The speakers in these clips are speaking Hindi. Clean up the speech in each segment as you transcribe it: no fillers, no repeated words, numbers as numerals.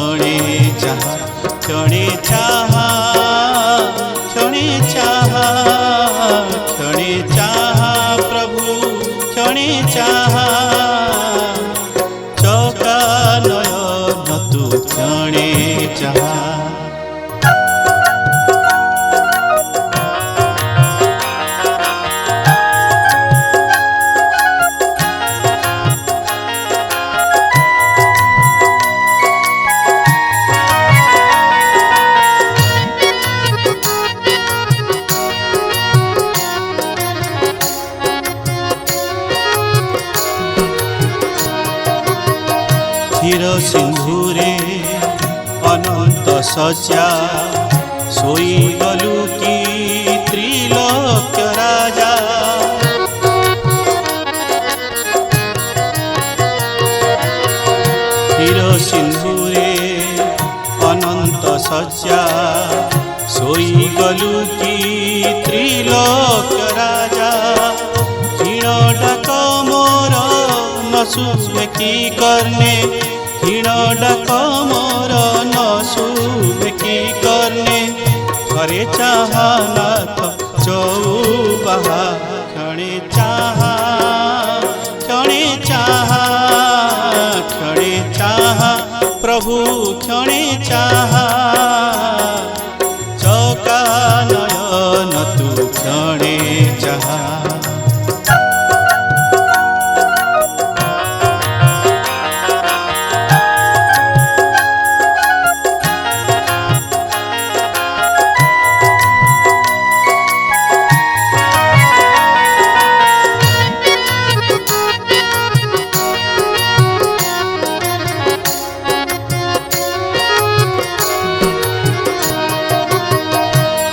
क्षणे चाहा क्षणे चाहा क्षणे चाहा क्षणे चाहा प्रभु क्षणे चाहा चौका नयन तू क्षणे चाहा। क्षीर सिंधुरे अनंत सज्जा सोई गलु की त्रिलोक्य राजा। क्षीर सिंधुरे अनंत सज्जा सोई गलु की त्रिलोक्य राजा। क्षीण डाक मोर न शुभे की करने क्षीण डाक मोर न शुभे की करने घरे चाहा नाथ चौबाहा क्षणे चाहा क्षणे चाहा क्षणे चाहा प्रभु क्षणे चाहा चौका नयन तू क्षणे चाहा।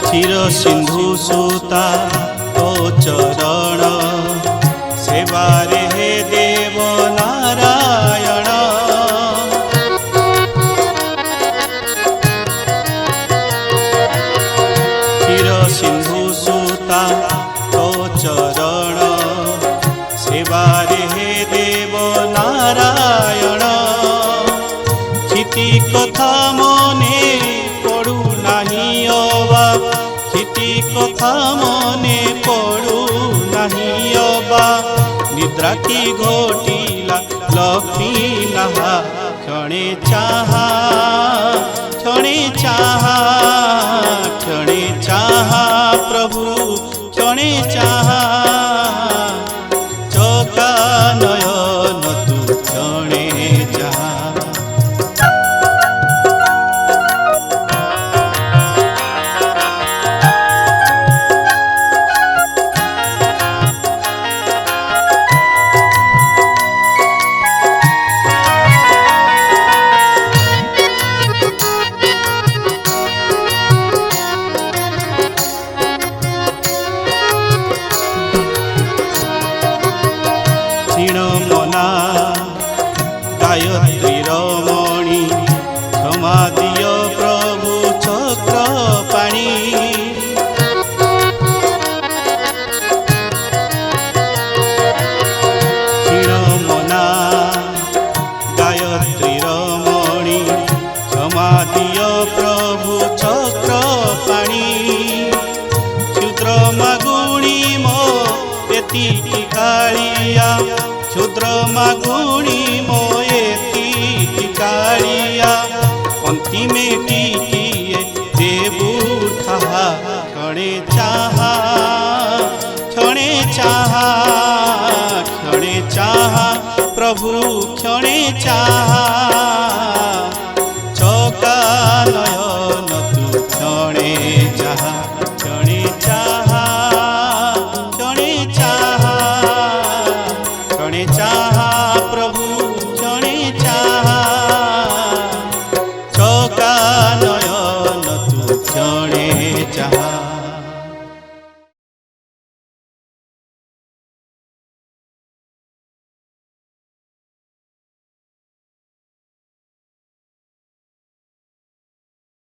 क्षीर सिंधु सुता तो चरण सेवारे हे देव नारायण। क्षीर सिंधु सुता तो चरण सेवारे हे देव नारायण। क्षिति कथा मने पड़ू नहीं अबा क्षिति कथा मने पड़ू नहीं अबा निद्रा की घोटिला लक्ष्मी नहा क्षणे चाहा क्षणे चाहा क्षणे चाहा प्रभु क्षणे चाहा चौका नयन तू क्षणे चाहा। क्षीण मना गायत्री रमणी क्षमा दिय प्रभु चक्र पाणी। क्षीण मना गायत्री रमणी क्षमा दिय प्रभु चक्र पाणी। क्षुद्र मागुणी मो एति कालिया क्षुद्र मागुणी मो एति कालिया पंक्ति में टिकिए देबू ठाहा क्षणे चाहा क्षणे चाहा क्षणे चाहा प्रभु क्षणे चाहा चौका नयन तू क्षणे चाहा क्षणे चाहा क्षणे चाहा क्षणे चाहा प्रभु क्षणे चाहा चौका नयन तू क्षणे